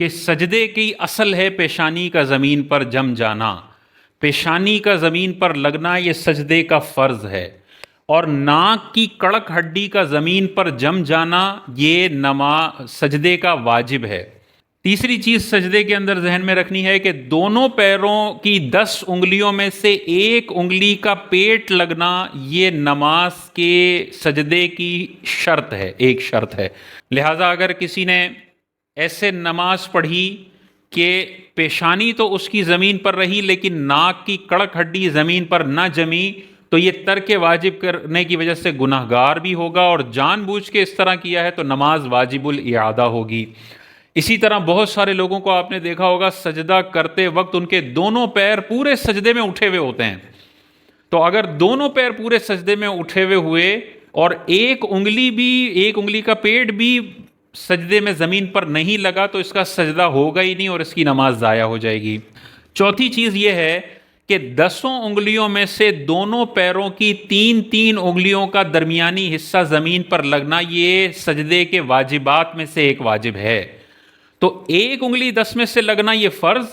کہ سجدے کی اصل ہے پیشانی کا زمین پر جم جانا، پیشانی کا زمین پر لگنا یہ سجدے کا فرض ہے، اور ناک کی کڑک ہڈی کا زمین پر جم جانا یہ سجدے کا واجب ہے۔ تیسری چیز سجدے کے اندر ذہن میں رکھنی ہے کہ دونوں پیروں کی 10 انگلیوں میں سے ایک انگلی کا پیٹ لگنا یہ نماز کے سجدے کی شرط ہے، ایک شرط ہے۔ لہٰذا اگر کسی نے ایسے نماز پڑھی کہ پیشانی تو اس کی زمین پر رہی لیکن ناک کی کڑک ہڈی زمین پر نہ جمی، تو یہ ترک واجب کرنے کی وجہ سے گناہگار بھی ہوگا، اور جان بوجھ کے اس طرح کیا ہے تو نماز واجب الاعادہ ہوگی۔ اسی طرح بہت سارے لوگوں کو آپ نے دیکھا ہوگا سجدہ کرتے وقت ان کے دونوں پیر پورے سجدے میں اٹھے ہوئے ہوتے ہیں، تو اگر دونوں پیر پورے سجدے میں اٹھے ہوئے اور ایک انگلی کا پیٹ بھی سجدے میں زمین پر نہیں لگا تو اس کا سجدہ ہوگا ہی نہیں اور اس کی نماز ضائع ہو جائے گی۔ چوتھی چیز یہ ہے کہ 10 انگلیوں میں سے دونوں پیروں کی 3 انگلیوں کا درمیانی حصہ زمین پر لگنا یہ سجدے کے واجبات میں سے ایک واجب ہے۔ تو ایک انگلی 10 میں سے لگنا یہ فرض،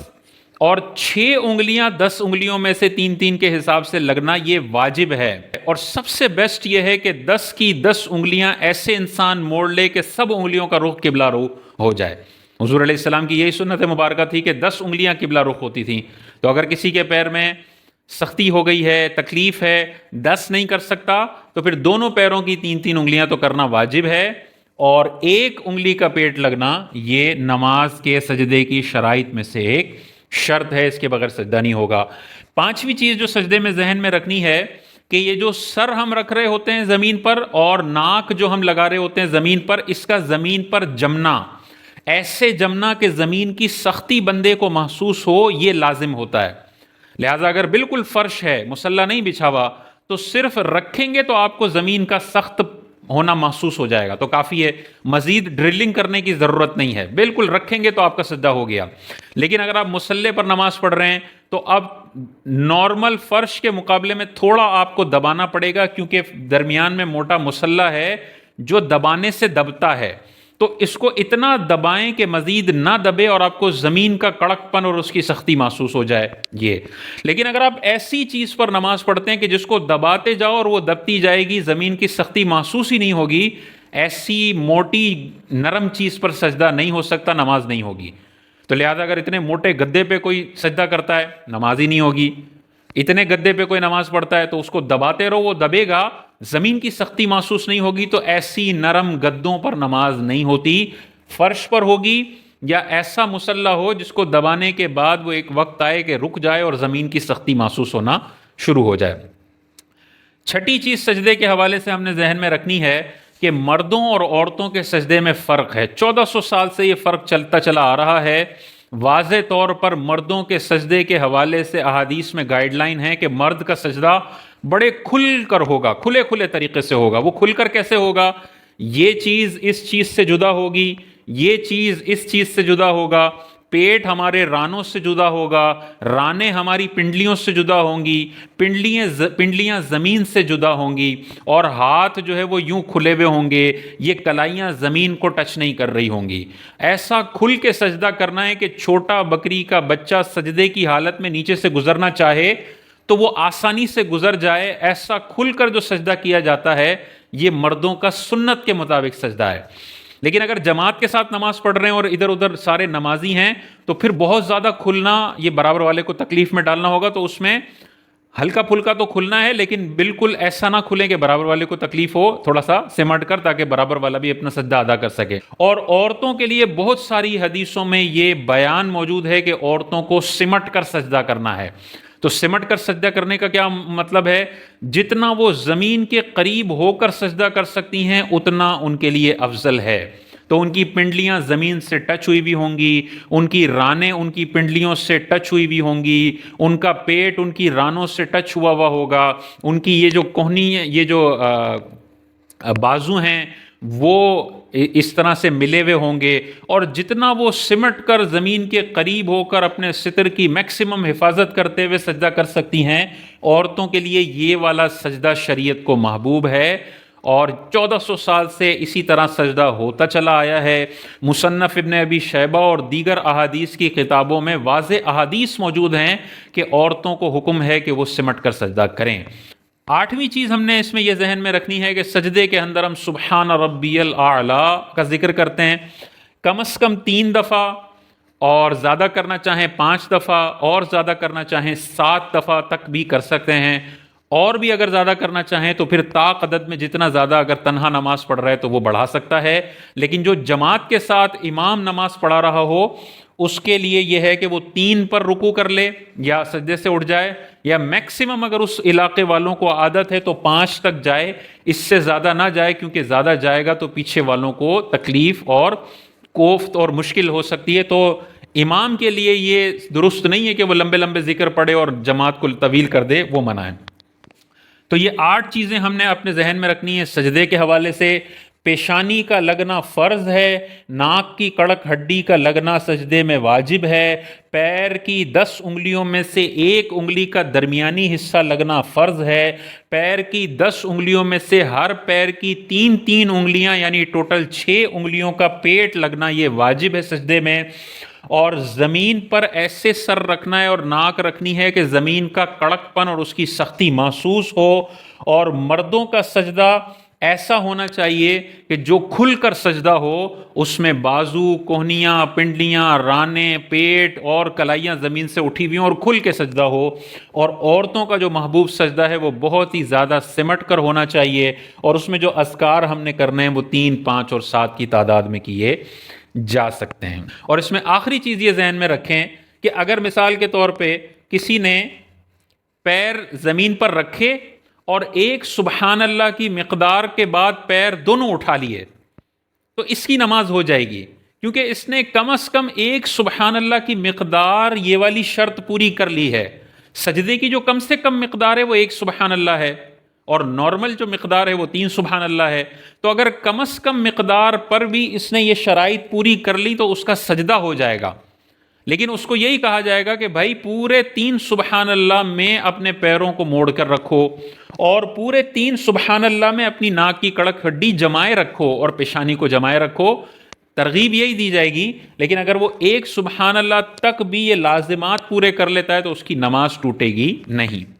اور 6 انگلیاں 10 انگلیوں میں سے 3 کے حساب سے لگنا یہ واجب ہے۔ اور سب سے بیسٹ یہ ہے کہ 10 کی 10 انگلیاں ایسے انسان موڑ لے کہ سب انگلیوں کا رخ قبلہ رو ہو جائے۔ حضور علیہ السلام کی یہی سنت مبارکہ تھی کہ 10 انگلیاں قبلہ رخ ہوتی تھیں، تو اگر کسی کے پیر میں سختی ہو گئی ہے، تکلیف ہے، 10 نہیں کر سکتا تو پھر دونوں پیروں کی 3 انگلیاں تو کرنا واجب ہے، اور ایک انگلی کا پیٹ لگنا یہ نماز کے سجدے کی شرائط میں سے ایک شرط ہے، اس کے بغیر سجدہ نہیں ہوگا۔ 5ویں چیز جو سجدے میں ذہن میں رکھنی ہے کہ یہ جو سر ہم رکھ رہے ہوتے ہیں زمین پر اور ناک جو ہم لگا رہے ہوتے ہیں زمین پر، اس کا زمین پر جمنا، ایسے جمنا کہ زمین کی سختی بندے کو محسوس ہو، یہ لازم ہوتا ہے۔ لہٰذا اگر بالکل فرش ہے، مصلی نہیں بچھا ہوا، تو صرف رکھیں گے تو آپ کو زمین کا سخت ہونا محسوس ہو جائے گا، تو کافی ہے، مزید ڈرلنگ کرنے کی ضرورت نہیں ہے، بالکل رکھیں گے تو آپ کا سجدہ ہو گیا۔ لیکن اگر آپ مصلی پر نماز پڑھ رہے ہیں تو اب نارمل فرش کے مقابلے میں تھوڑا آپ کو دبانا پڑے گا، کیونکہ درمیان میں موٹا مصلی ہے جو دبانے سے دبتا ہے، تو اس کو اتنا دبائیں کہ مزید نہ دبے اور آپ کو زمین کا کڑک پن اور اس کی سختی محسوس ہو جائے یہ۔ لیکن اگر آپ ایسی چیز پر نماز پڑھتے ہیں کہ جس کو دباتے جاؤ اور وہ دبتی جائے گی، زمین کی سختی محسوس ہی نہیں ہوگی، ایسی موٹی نرم چیز پر سجدہ نہیں ہو سکتا، نماز نہیں ہوگی۔ تو لہذا اگر اتنے موٹے گدے پہ کوئی سجدہ کرتا ہے نماز ہی نہیں ہوگی، اتنے گدے پہ کوئی نماز پڑھتا ہے تو اس کو دباتے رہو، وہ دبے گا، زمین کی سختی محسوس نہیں ہوگی، تو ایسی نرم گدوں پر نماز نہیں ہوتی، فرش پر ہوگی یا ایسا مصلی ہو جس کو دبانے کے بعد وہ ایک وقت آئے کہ رک جائے اور زمین کی سختی محسوس ہونا شروع ہو جائے۔ 6ٹھی چیز سجدے کے حوالے سے ہم نے ذہن میں رکھنی ہے کہ مردوں اور عورتوں کے سجدے میں فرق ہے۔ 1400 سال سے یہ فرق چلتا چلا آ رہا ہے۔ واضح طور پر مردوں کے سجدے کے حوالے سے احادیث میں گائیڈ لائن ہے کہ مرد کا سجدہ بڑے کھل کر ہوگا، کھلے طریقے سے ہوگا۔ وہ کھل کر کیسے ہوگا؟ یہ چیز اس چیز سے جدا ہوگی، یہ چیز اس چیز سے جدا ہوگا، پیٹ ہمارے رانوں سے جدا ہوگا، رانے ہماری پنڈلیوں سے جدا ہوں گی، پنڈلیاں زمین سے جدا ہوں گی، اور ہاتھ جو ہے وہ یوں کھلے ہوئے ہوں گے، یہ کلائیاں زمین کو ٹچ نہیں کر رہی ہوں گی۔ ایسا کھل کے سجدہ کرنا ہے کہ چھوٹا بکری کا بچہ سجدے کی حالت میں نیچے سے گزرنا چاہے تو وہ آسانی سے گزر جائے، ایسا کھل کر جو سجدہ کیا جاتا ہے یہ مردوں کا سنت کے مطابق سجدہ ہے۔ لیکن اگر جماعت کے ساتھ نماز پڑھ رہے ہیں اور ادھر ادھر سارے نمازی ہیں تو پھر بہت زیادہ کھلنا یہ برابر والے کو تکلیف میں ڈالنا ہوگا، تو اس میں ہلکا پھلکا تو کھلنا ہے لیکن بالکل ایسا نہ کھلے کہ برابر والے کو تکلیف ہو، تھوڑا سا سمٹ کر تاکہ برابر والا بھی اپنا سجدہ ادا کر سکے۔ اور عورتوں کے لیے بہت ساری حدیثوں میں یہ بیان موجود ہے کہ عورتوں کو سمٹ کر سجدہ کرنا ہے۔ تو سمٹ کر سجدہ کرنے کا کیا مطلب ہے؟ جتنا وہ زمین کے قریب ہو کر سجدہ کر سکتی ہیں اتنا ان کے لیے افضل ہے۔ تو ان کی پنڈلیاں زمین سے ٹچ ہوئی بھی ہوں گی، ان کی رانیں ان کی پنڈلیوں سے ٹچ ہوئی بھی ہوں گی، ان کا پیٹ ان کی رانوں سے ٹچ ہوا ہوگا، ان کی یہ جو کوہنی ہے، یہ جو بازو ہیں وہ اس طرح سے ملے ہوئے ہوں گے، اور جتنا وہ سمٹ کر زمین کے قریب ہو کر اپنے ستر کی میکسیمم حفاظت کرتے ہوئے سجدہ کر سکتی ہیں، عورتوں کے لیے یہ والا سجدہ شریعت کو محبوب ہے۔ اور 1400 سال سے اسی طرح سجدہ ہوتا چلا آیا ہے۔ مصنف ابن ابی شیبہ اور دیگر احادیث کی کتابوں میں واضح احادیث موجود ہیں کہ عورتوں کو حکم ہے کہ وہ سمٹ کر سجدہ کریں۔ آٹھویں چیز ہم نے اس میں یہ ذہن میں رکھنی ہے کہ سجدے کے اندر ہم سبحان ربی الاعلیٰ کا ذکر کرتے ہیں کم از کم 3 دفعہ، اور زیادہ کرنا چاہیں 5 دفعہ، اور زیادہ کرنا چاہیں 7 دفعہ تک بھی کر سکتے ہیں، اور بھی اگر زیادہ کرنا چاہیں تو پھر طاق عدد میں جتنا زیادہ اگر تنہا نماز پڑھ رہا ہے تو وہ بڑھا سکتا ہے، لیکن جو جماعت کے ساتھ امام نماز پڑھا رہا ہو اس کے لیے یہ ہے کہ وہ 3 پر رکوع کر لے یا سجدے سے اٹھ جائے، یا میکسیمم اگر اس علاقے والوں کو عادت ہے تو 5 تک جائے، اس سے زیادہ نہ جائے، کیونکہ زیادہ جائے گا تو پیچھے والوں کو تکلیف اور کوفت اور مشکل ہو سکتی ہے۔ تو امام کے لیے یہ درست نہیں ہے کہ وہ لمبے لمبے ذکر پڑھے اور جماعت کو طویل کر دے، وہ منع ہے۔ تو یہ 8 چیزیں ہم نے اپنے ذہن میں رکھنی ہے سجدے کے حوالے سے۔ پیشانی کا لگنا فرض ہے، ناک کی کڑک ہڈی کا لگنا سجدے میں واجب ہے، پیر کی 10 انگلیوں میں سے 1 انگلی کا درمیانی حصہ لگنا فرض ہے، پیر کی 10 انگلیوں میں سے ہر پیر کی 3 انگلیاں یعنی ٹوٹل 6 انگلیوں کا پیٹ لگنا یہ واجب ہے سجدے میں، اور زمین پر ایسے سر رکھنا ہے اور ناک رکھنی ہے کہ زمین کا کڑک پن اور اس کی سختی محسوس ہو، اور مردوں کا سجدہ ایسا ہونا چاہیے کہ جو کھل کر سجدہ ہو، اس میں بازو، کوہنیاں، پنڈلیاں، رانے، پیٹ اور کلائیاں زمین سے اٹھی ہوئی ہوں اور کھل کے سجدہ ہو، اور عورتوں کا جو محبوب سجدہ ہے وہ بہت ہی زیادہ سمٹ کر ہونا چاہیے، اور اس میں جو اذکار ہم نے کرنے ہیں وہ 3، 5 اور 7 کی تعداد میں کیے جا سکتے ہیں۔ اور اس میں آخری چیز یہ ذہن میں رکھیں کہ اگر مثال کے طور پہ کسی نے پیر زمین پر رکھے اور ایک سبحان اللہ کی مقدار کے بعد پیر دونوں اٹھا لیے تو اس کی نماز ہو جائے گی، کیونکہ اس نے کم از کم ایک سبحان اللہ کی مقدار یہ والی شرط پوری کر لی ہے۔ سجدے کی جو کم سے کم مقدار ہے وہ 1 سبحان اللہ ہے، اور نارمل جو مقدار ہے وہ 3 سبحان اللہ ہے، تو اگر کم از کم مقدار پر بھی اس نے یہ شرائط پوری کر لی تو اس کا سجدہ ہو جائے گا، لیکن اس کو یہی کہا جائے گا کہ بھائی پورے 3 سبحان اللہ میں اپنے پیروں کو موڑ کر رکھو، اور پورے 3 سبحان اللہ میں اپنی ناک کی کڑک ہڈی جمائے رکھو اور پیشانی کو جمائے رکھو، ترغیب یہی دی جائے گی۔ لیکن اگر وہ 1 سبحان اللہ تک بھی یہ لازمات پورے کر لیتا ہے تو اس کی نماز ٹوٹے گی نہیں۔